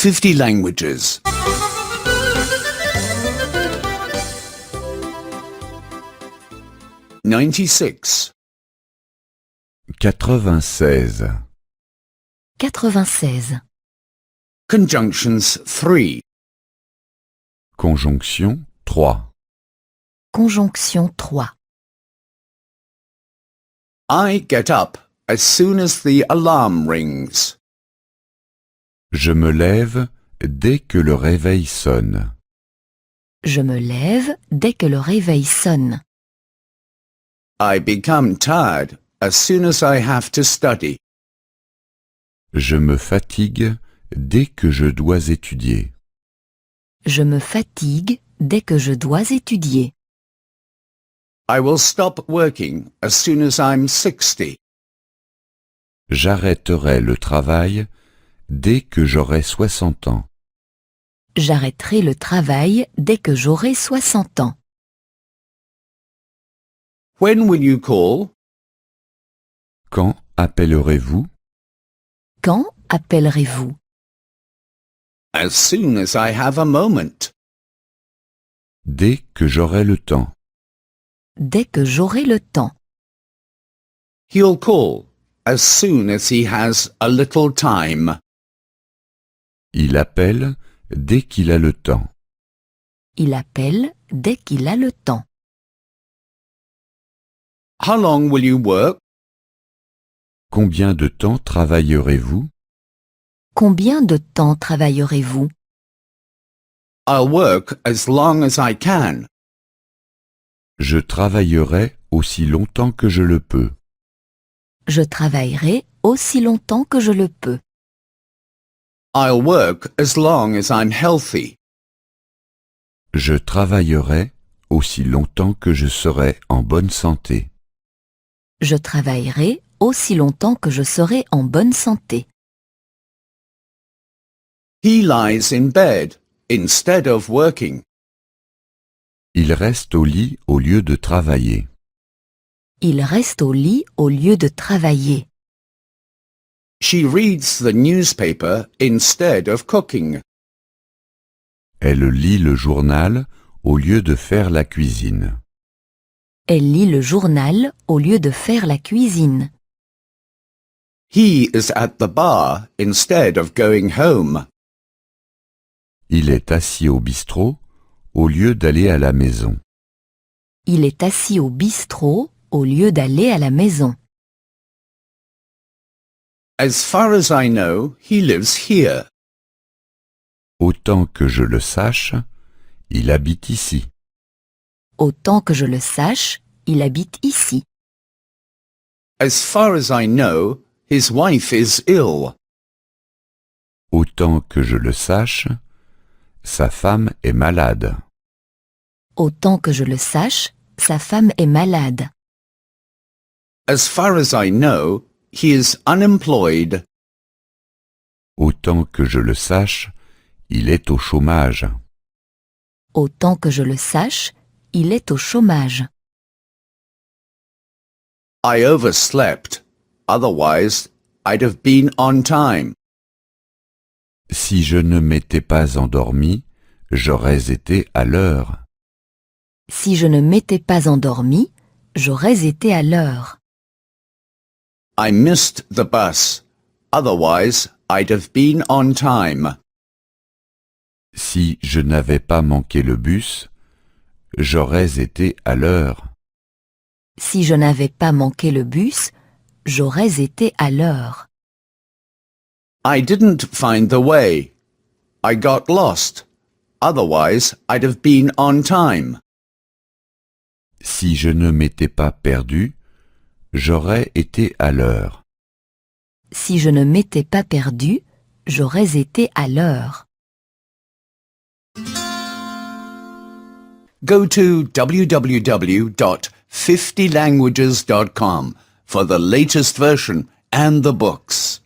50 languages. 96. 96. 96. Conjunctions 3. Conjonction 3. Conjonction 3. I get up as soon as the alarm rings. Je me lève dès que le réveil sonne. Je me lève dès que le réveil sonne. I become tired as soon as I have to study. Je me fatigue dès que je dois étudier. Je me fatigue dès que je dois étudier. I will stop working as soon as I'm 60. J'arrêterai le travail dès que j'aurai 60 ans. J'arrêterai le travail dès que j'aurai 60 ans. When will you call? Quand appellerez-vous? Quand appellerez-vous? As soon as I have a moment. Dès que j'aurai le temps. Dès que j'aurai le temps. He'll call as soon as he has a little time. Il appelle dès qu'il a le temps. Il appelle dès qu'il a le temps. How long will you work? Combien de temps travaillerez-vous? Combien de temps travaillerez-vous? I'll work as long as I can. Je travaillerai aussi longtemps que je le peux. Je travaillerai aussi longtemps que je le peux. I'll work as long as I'm healthy. Je travaillerai aussi longtemps que je serai en bonne santé. Je travaillerai aussi longtemps que je serai en bonne santé. He lies in bed instead of working. Il reste au lit au lieu de travailler. Il reste au lit au lieu de travailler. She reads the newspaper instead of cooking. Elle lit le journal au lieu de faire la cuisine. Elle lit le journal au lieu de faire la cuisine. He is at the bar instead of going home. Il est assis au bistrot au lieu d'aller à la maison. Il est assis au bistrot au lieu d'aller à la maison. As far as I know, he lives here. Autant que je le sache, il habite ici. Autant que je le sache, il habite ici. As far as I know, his wife is ill. Autant que je le sache, sa femme est malade. Autant que je le sache, sa femme est malade. As far as I know, he is unemployed. Autant que je le sache, il est au chômage. Autant que je le sache, il est au chômage. I overslept. Otherwise, I'd have been on time. Si je ne m'étais pas endormi, j'aurais été à l'heure. Si je ne m'étais pas endormi, j'aurais été à l'heure. I missed the bus. Otherwise, I'd have been on time. Si je n'avais pas manqué le bus, j'aurais été à l'heure. Si je n'avais pas manqué le bus, j'aurais été à l'heure. I didn't find the way. I got lost. Otherwise, I'd have been on time. Si je ne m'étais pas perdu, j'aurais été à l'heure. Si je ne m'étais pas perdu, j'aurais été à l'heure. Go to www.50languages.com for the latest version and the books.